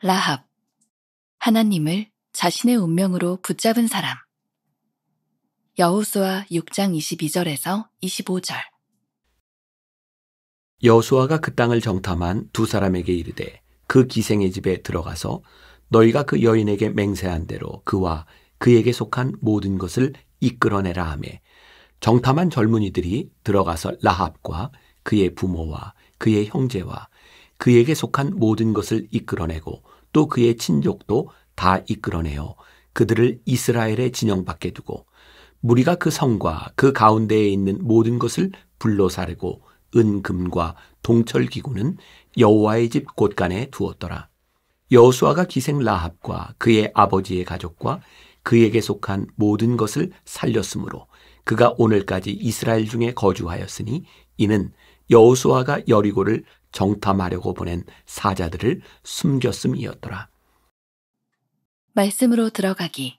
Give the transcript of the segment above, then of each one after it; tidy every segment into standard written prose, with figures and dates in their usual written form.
라합. 하나님을 자신의 운명으로 붙잡은 사람. 여호수아 6장 22절에서 25절. 여호수아가 그 땅을 정탐한 두 사람에게 이르되 그 기생의 집에 들어가서 너희가 그 여인에게 맹세한 대로 그와 그에게 속한 모든 것을 이끌어내라 하매 정탐한 젊은이들이 들어가서 라합과 그의 부모와 그의 형제와 그에게 속한 모든 것을 이끌어내고 또 그의 친족도 다 이끌어내어 그들을 이스라엘의 진영 밖에 두고 무리가 그 성과 그 가운데에 있는 모든 것을 불로 사르고 은금과 동철기구는 여호와의 집 곳간에 두었더라. 여호수아가 기생 라합과 그의 아버지의 가족과 그에게 속한 모든 것을 살렸으므로 그가 오늘까지 이스라엘 중에 거주하였으니 이는 여호수아가 여리고를 정탐하려고 보낸 사자들을 숨겼음이었더라. 말씀으로 들어가기.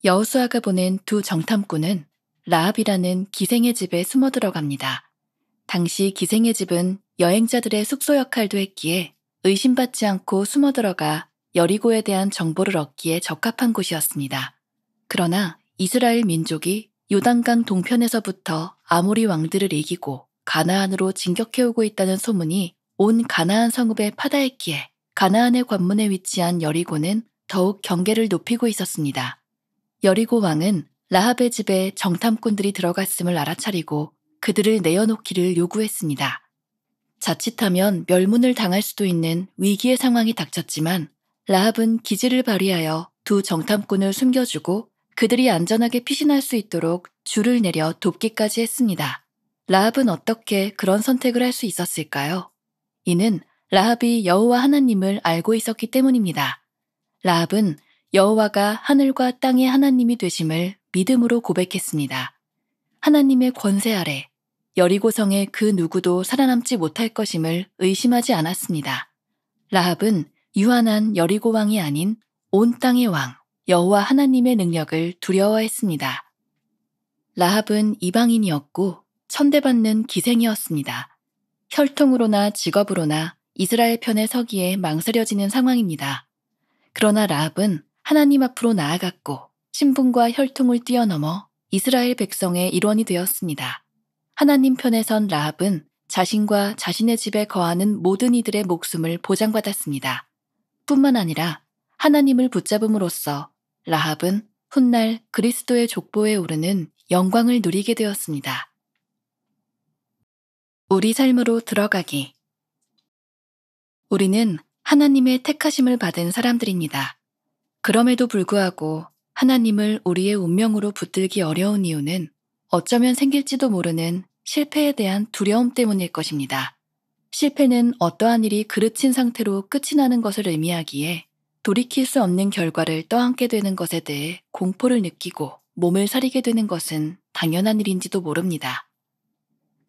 여호수아가 보낸 두 정탐꾼은 라합이라는 기생의 집에 숨어 들어갑니다. 당시 기생의 집은 여행자들의 숙소 역할도 했기에 의심받지 않고 숨어 들어가 여리고에 대한 정보를 얻기에 적합한 곳이었습니다. 그러나 이스라엘 민족이 요단강 동편에서부터 아모리 왕들을 이기고 가나안으로 진격해오고 있다는 소문이 온 가나안 성읍에 파다했기에 가나안의 관문에 위치한 여리고는 더욱 경계를 높이고 있었습니다. 여리고 왕은 라합의 집에 정탐꾼들이 들어갔음을 알아차리고 그들을 내어놓기를 요구했습니다. 자칫하면 멸문을 당할 수도 있는 위기의 상황이 닥쳤지만 라합은 기지를 발휘하여 두 정탐꾼을 숨겨주고 그들이 안전하게 피신할 수 있도록 줄을 내려 돕기까지 했습니다. 라합은 어떻게 그런 선택을 할 수 있었을까요? 이는 라합이 여호와 하나님을 알고 있었기 때문입니다. 라합은 여호와가 하늘과 땅의 하나님이 되심을 믿음으로 고백했습니다. 하나님의 권세 아래 여리고성의 그 누구도 살아남지 못할 것임을 의심하지 않았습니다. 라합은 유한한 여리고 왕이 아닌 온 땅의 왕 여호와 하나님의 능력을 두려워했습니다. 라합은 이방인이었고 천대받는 기생이었습니다. 혈통으로나 직업으로나 이스라엘 편에 서기에 망설여지는 상황입니다. 그러나 라합은 하나님 앞으로 나아갔고 신분과 혈통을 뛰어넘어 이스라엘 백성의 일원이 되었습니다. 하나님 편에 선 라합은 자신과 자신의 집에 거하는 모든 이들의 목숨을 보장받았습니다. 뿐만 아니라 하나님을 붙잡음으로써 라합은 훗날 그리스도의 족보에 오르는 영광을 누리게 되었습니다. 우리 삶으로 들어가기. 우리는 하나님의 택하심을 받은 사람들입니다. 그럼에도 불구하고 하나님을 우리의 운명으로 붙들기 어려운 이유는 어쩌면 생길지도 모르는 실패에 대한 두려움 때문일 것입니다. 실패는 어떠한 일이 그르친 상태로 끝이 나는 것을 의미하기에 돌이킬 수 없는 결과를 떠안게 되는 것에 대해 공포를 느끼고 몸을 사리게 되는 것은 당연한 일인지도 모릅니다.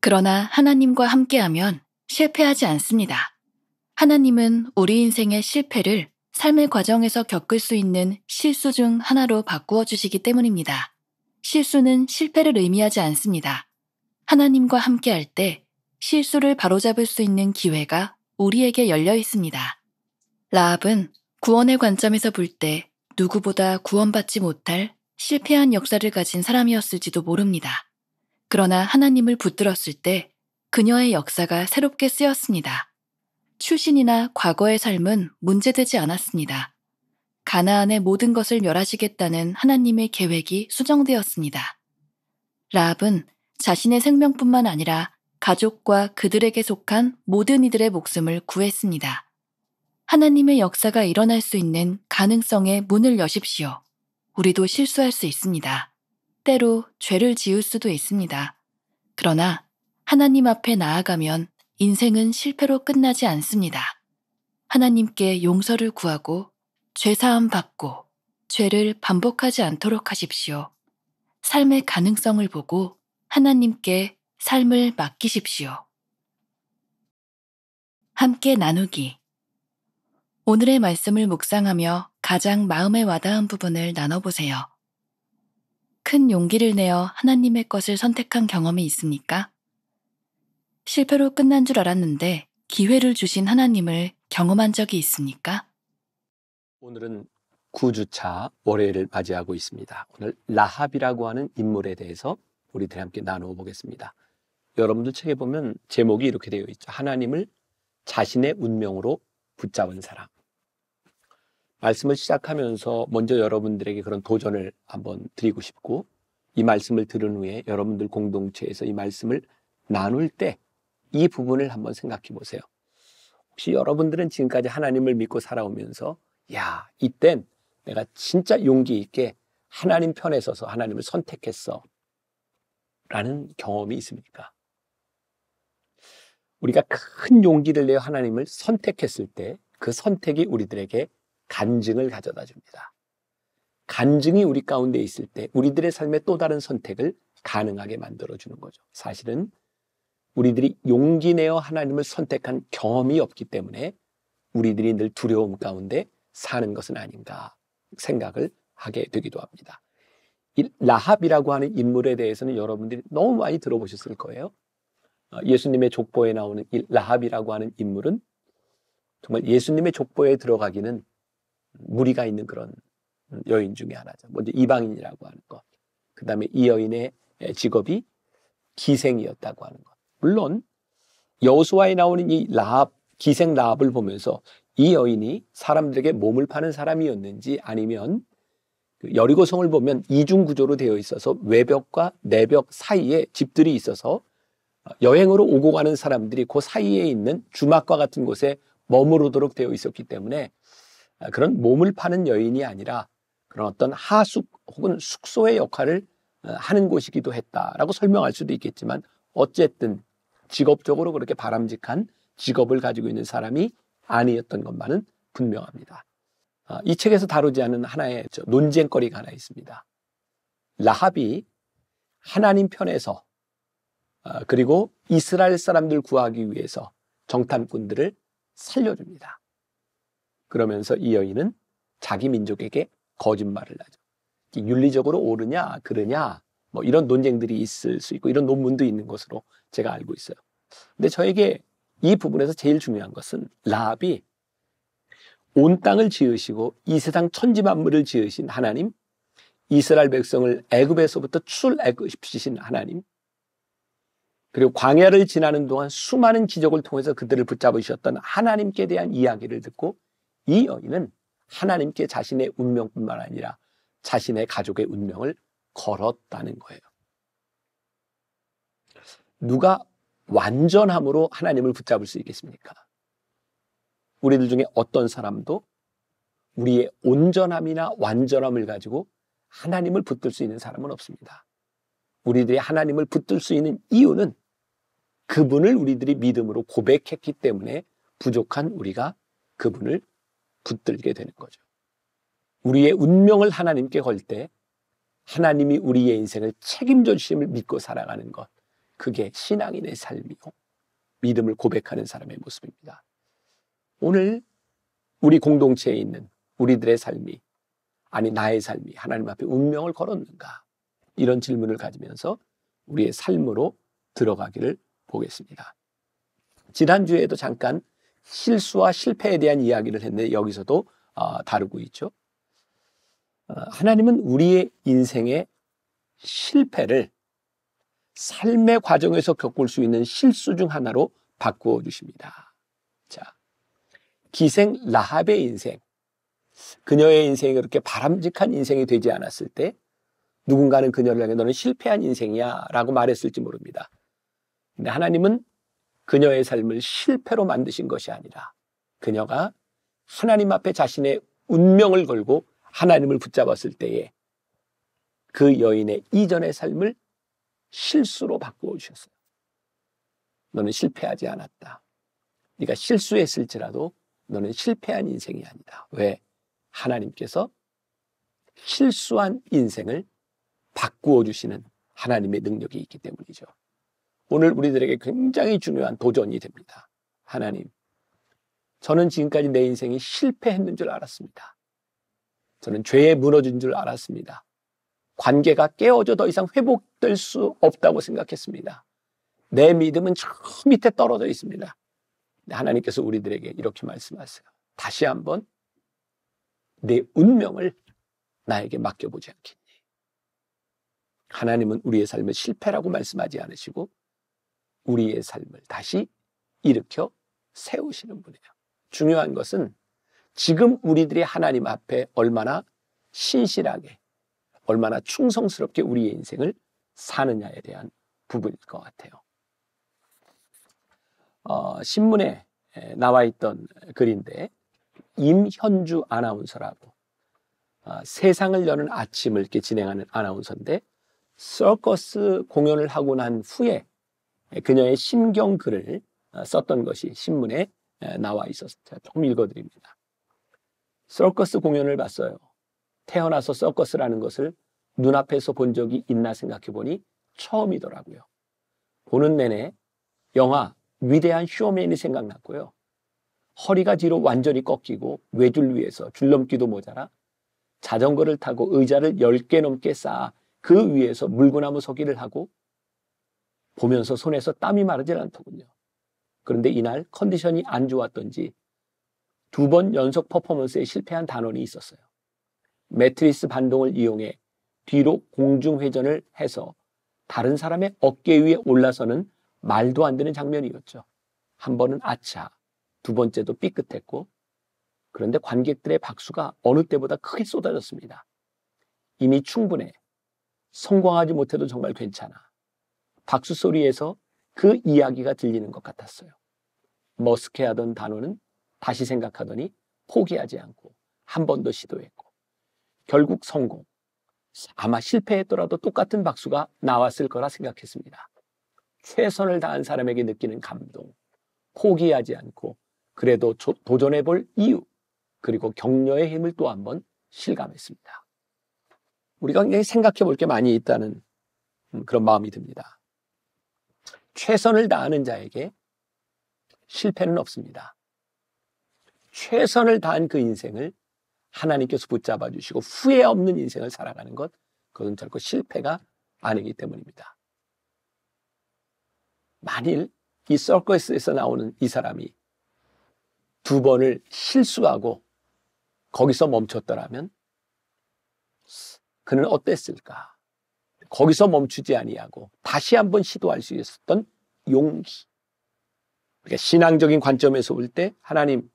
그러나 하나님과 함께하면 실패하지 않습니다. 하나님은 우리 인생의 실패를 삶의 과정에서 겪을 수 있는 실수 중 하나로 바꾸어 주시기 때문입니다. 실수는 실패를 의미하지 않습니다. 하나님과 함께할 때 실수를 바로잡을 수 있는 기회가 우리에게 열려 있습니다. 라합은 구원의 관점에서 볼 때 누구보다 구원받지 못할 실패한 역사를 가진 사람이었을지도 모릅니다. 그러나 하나님을 붙들었을 때 그녀의 역사가 새롭게 쓰였습니다. 출신이나 과거의 삶은 문제되지 않았습니다. 가나안의 모든 것을 멸하시겠다는 하나님의 계획이 수정되었습니다. 라합은 자신의 생명뿐만 아니라 가족과 그들에게 속한 모든 이들의 목숨을 구했습니다. 하나님의 역사가 일어날 수 있는 가능성에 문을 여십시오. 우리도 실수할 수 있습니다. 때로 죄를 지을 수도 있습니다. 그러나 하나님 앞에 나아가면 인생은 실패로 끝나지 않습니다. 하나님께 용서를 구하고 죄사함 받고 죄를 반복하지 않도록 하십시오. 삶의 가능성을 보고 하나님께 삶을 맡기십시오. 함께 나누기. 오늘의 말씀을 묵상하며 가장 마음에 와닿은 부분을 나눠보세요. 큰 용기를 내어 하나님의 것을 선택한 경험이 있습니까? 실패로 끝난 줄 알았는데 기회를 주신 하나님을 경험한 적이 있습니까? 오늘은 9주차 월요일을 맞이하고 있습니다. 오늘 라합이라고 하는 인물에 대해서 우리들이 함께 나누어 보겠습니다. 여러분들 책에 보면 제목이 이렇게 되어 있죠. 하나님을 자신의 운명으로 붙잡은 사람. 말씀을 시작하면서 먼저 여러분들에게 그런 도전을 한번 드리고 싶고, 이 말씀을 들은 후에 여러분들 공동체에서 이 말씀을 나눌 때 이 부분을 한번 생각해 보세요. 혹시 여러분들은 지금까지 하나님을 믿고 살아오면서 야, 이땐 내가 진짜 용기 있게 하나님 편에 서서 하나님을 선택했어 라는 경험이 있습니까? 우리가 큰 용기를 내어 하나님을 선택했을 때 그 선택이 우리들에게 간증을 가져다 줍니다. 간증이 우리 가운데 있을 때 우리들의 삶에 또 다른 선택을 가능하게 만들어주는 거죠. 사실은 우리들이 용기 내어 하나님을 선택한 경험이 없기 때문에 우리들이 늘 두려움 가운데 사는 것은 아닌가 생각을 하게 되기도 합니다. 이 라합이라고 하는 인물에 대해서는 여러분들이 너무 많이 들어보셨을 거예요. 예수님의 족보에 나오는 이 라합이라고 하는 인물은 정말 예수님의 족보에 들어가기는 무리가 있는 그런 여인 중에 하나죠. 먼저 이방인이라고 하는 것. 그 다음에 이 여인의 직업이 기생이었다고 하는 것. 물론 여호수아에 나오는 이 라합, 기생 라합을 보면서 이 여인이 사람들에게 몸을 파는 사람이었는지 아니면 여리고성을 보면 이중 구조로 되어 있어서 외벽과 내벽 사이에 집들이 있어서 여행으로 오고 가는 사람들이 그 사이에 있는 주막과 같은 곳에 머무르도록 되어 있었기 때문에 그런 몸을 파는 여인이 아니라 그런 어떤 하숙 혹은 숙소의 역할을 하는 곳이기도 했다라고 설명할 수도 있겠지만 어쨌든 직업적으로 그렇게 바람직한 직업을 가지고 있는 사람이 아니었던 것만은 분명합니다. 이 책에서 다루지 않은 하나의 논쟁거리가 하나 있습니다. 라합이 하나님 편에서 그리고 이스라엘 사람들 구하기 위해서 정탐꾼들을 살려줍니다. 그러면서 이 여인은 자기 민족에게 거짓말을 하죠. 윤리적으로 옳으냐 그르냐 뭐 이런 논쟁들이 있을 수 있고 이런 논문도 있는 것으로 제가 알고 있어요. 근데 저에게 이 부분에서 제일 중요한 것은 라합이 온 땅을 지으시고 이 세상 천지만물을 지으신 하나님, 이스라엘 백성을 애굽에서부터 출애굽시킨 하나님, 그리고 광야를 지나는 동안 수많은 기적을 통해서 그들을 붙잡으셨던 하나님께 대한 이야기를 듣고 이 여인은 하나님께 자신의 운명뿐만 아니라 자신의 가족의 운명을 걸었다는 거예요. 누가 완전함으로 하나님을 붙잡을 수 있겠습니까? 우리들 중에 어떤 사람도 우리의 온전함이나 완전함을 가지고 하나님을 붙들 수 있는 사람은 없습니다. 우리들이 하나님을 붙들 수 있는 이유는 그분을 우리들이 믿음으로 고백했기 때문에 부족한 우리가 그분을 붙들게 되는 거죠. 우리의 운명을 하나님께 걸 때 하나님이 우리의 인생을 책임져 주심을 믿고 살아가는 것, 그게 신앙인의 삶이요 믿음을 고백하는 사람의 모습입니다. 오늘 우리 공동체에 있는 우리들의 삶이, 아니 나의 삶이 하나님 앞에 운명을 걸었는가, 이런 질문을 가지면서 우리의 삶으로 들어가기를 보겠습니다. 지난주에도 잠깐 실수와 실패에 대한 이야기를 했는데 여기서도 다루고 있죠. 하나님은 우리의 인생의 실패를 삶의 과정에서 겪을 수 있는 실수 중 하나로 바꾸어 주십니다. 자, 기생 라합의 인생, 그녀의 인생이 그렇게 바람직한 인생이 되지 않았을 때 누군가는 그녀를 향해 너는 실패한 인생이야 라고 말했을지 모릅니다. 근데 하나님은 그녀의 삶을 실패로 만드신 것이 아니라 그녀가 하나님 앞에 자신의 운명을 걸고 하나님을 붙잡았을 때에 그 여인의 이전의 삶을 실수로 바꾸어 주셨어요. 너는 실패하지 않았다. 네가 실수했을지라도 너는 실패한 인생이 아니다. 왜? 하나님께서 실수한 인생을 바꾸어 주시는 하나님의 능력이 있기 때문이죠. 오늘 우리들에게 굉장히 중요한 도전이 됩니다. 하나님, 저는 지금까지 내 인생이 실패했는 줄 알았습니다. 저는 죄에 무너진 줄 알았습니다. 관계가 깨어져 더 이상 회복될 수 없다고 생각했습니다. 내 믿음은 저 밑에 떨어져 있습니다. 하나님께서 우리들에게 이렇게 말씀하세요. 다시 한번 내 운명을 나에게 맡겨보지 않겠니? 하나님은 우리의 삶을 실패라고 말씀하지 않으시고 우리의 삶을 다시 일으켜 세우시는 분이에요. 중요한 것은 지금 우리들이 하나님 앞에 얼마나 신실하게, 얼마나 충성스럽게 우리의 인생을 사느냐에 대한 부분일 것 같아요. 신문에 나와 있던 글인데 임현주 아나운서라고 세상을 여는 아침을 이렇게 진행하는 아나운서인데 서커스 공연을 하고 난 후에 그녀의 심경글을 썼던 것이 신문에 나와 있었어요. 제가 조금 읽어드립니다. 서커스 공연을 봤어요. 태어나서 서커스라는 것을 눈앞에서 본 적이 있나 생각해 보니 처음이더라고요. 보는 내내 영화 위대한 쇼맨이 생각났고요. 허리가 뒤로 완전히 꺾이고 외줄 위에서 줄넘기도 모자라 자전거를 타고 의자를 10개 넘게 쌓아 그 위에서 물구나무 서기를 하고 보면서 손에서 땀이 마르질 않더군요. 그런데 이날 컨디션이 안 좋았던지 2번 연속 퍼포먼스에 실패한 단원이 있었어요. 매트리스 반동을 이용해 뒤로 공중회전을 해서 다른 사람의 어깨 위에 올라서는 말도 안 되는 장면이었죠. 한 번은 아차, 두 번째도 삐끗했고 그런데 관객들의 박수가 어느 때보다 크게 쏟아졌습니다. 이미 충분해. 성공하지 못해도 정말 괜찮아. 박수 소리에서 그 이야기가 들리는 것 같았어요. 머쓱해하던 단원은 다시 생각하더니 포기하지 않고 한 번 더 시도했고 결국 성공. 아마 실패했더라도 똑같은 박수가 나왔을 거라 생각했습니다. 최선을 다한 사람에게 느끼는 감동, 포기하지 않고 그래도 도전해볼 이유, 그리고 격려의 힘을 또 한 번 실감했습니다. 우리가 굉장히 생각해 볼 게 많이 있다는 그런 마음이 듭니다. 최선을 다하는 자에게 실패는 없습니다. 최선을 다한 그 인생을 하나님께서 붙잡아 주시고 후회 없는 인생을 살아가는 것, 그것은 결코 실패가 아니기 때문입니다. 만일 이 서커스에서 나오는 이 사람이 2번을 실수하고 거기서 멈췄더라면 그는 어땠을까? 거기서 멈추지 아니하고 다시 한번 시도할 수 있었던 용기. 그러니까 신앙적인 관점에서 볼 때 하나님,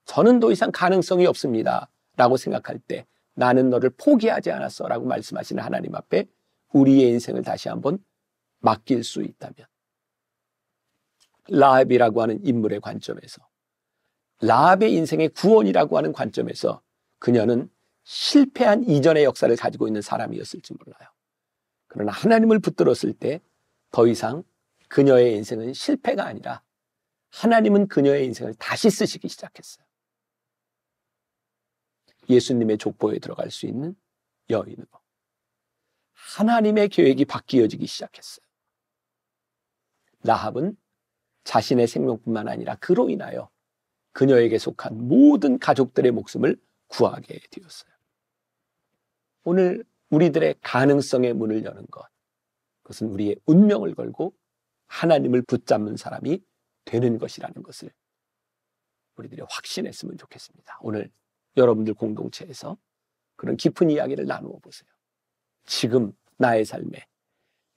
저는 더 이상 가능성이 없습니다 라고 생각할 때 나는 너를 포기하지 않았어 라고 말씀하시는 하나님 앞에 우리의 인생을 다시 한번 맡길 수 있다면, 라합이라고 하는 인물의 관점에서, 라합의 인생의 구원이라고 하는 관점에서 그녀는 실패한 이전의 역사를 가지고 있는 사람이었을지 몰라요. 그러나 하나님을 붙들었을 때 더 이상 그녀의 인생은 실패가 아니라 하나님은 그녀의 인생을 다시 쓰시기 시작했어요. 예수님의 족보에 들어갈 수 있는 여인으로 하나님의 계획이 바뀌어지기 시작했어요. 라합은 자신의 생명뿐만 아니라 그로 인하여 그녀에게 속한 모든 가족들의 목숨을 구하게 되었어요. 오늘 우리들의 가능성의 문을 여는 것, 그것은 우리의 운명을 걸고 하나님을 붙잡는 사람이 되는 것이라는 것을 우리들이 확신했으면 좋겠습니다. 오늘 여러분들 공동체에서 그런 깊은 이야기를 나누어 보세요. 지금 나의 삶에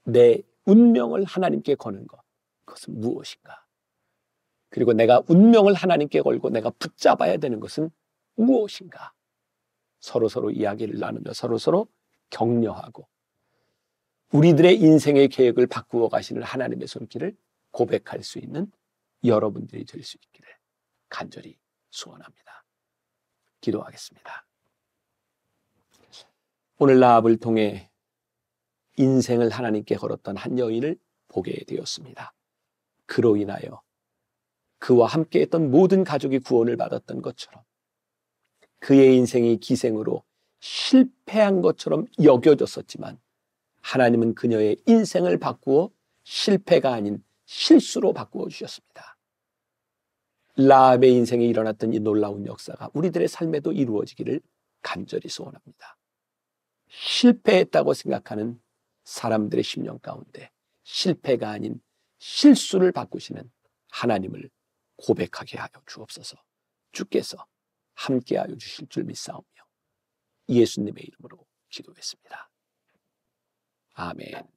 내 운명을 하나님께 거는 것, 그것은 무엇인가? 그리고 내가 운명을 하나님께 걸고 내가 붙잡아야 되는 것은 무엇인가? 서로서로 이야기를 나누며 서로서로 격려하고 우리들의 인생의 계획을 바꾸어 가시는 하나님의 손길을 고백할 수 있는 여러분들이 될 수 있기를 간절히 소원합니다. 기도하겠습니다. 오늘 라합을 통해 인생을 하나님께 걸었던 한 여인을 보게 되었습니다. 그로 인하여 그와 함께했던 모든 가족이 구원을 받았던 것처럼 그의 인생이 기생으로 실패한 것처럼 여겨졌었지만 하나님은 그녀의 인생을 바꾸어 실패가 아닌 실수로 바꾸어 주셨습니다. 라합의 인생에 일어났던 이 놀라운 역사가 우리들의 삶에도 이루어지기를 간절히 소원합니다. 실패했다고 생각하는 사람들의 심령 가운데 실패가 아닌 실수를 바꾸시는 하나님을 고백하게 하여 주옵소서. 주께서 함께하여 주실 줄 믿사오며 예수님의 이름으로 기도했습니다. 아멘.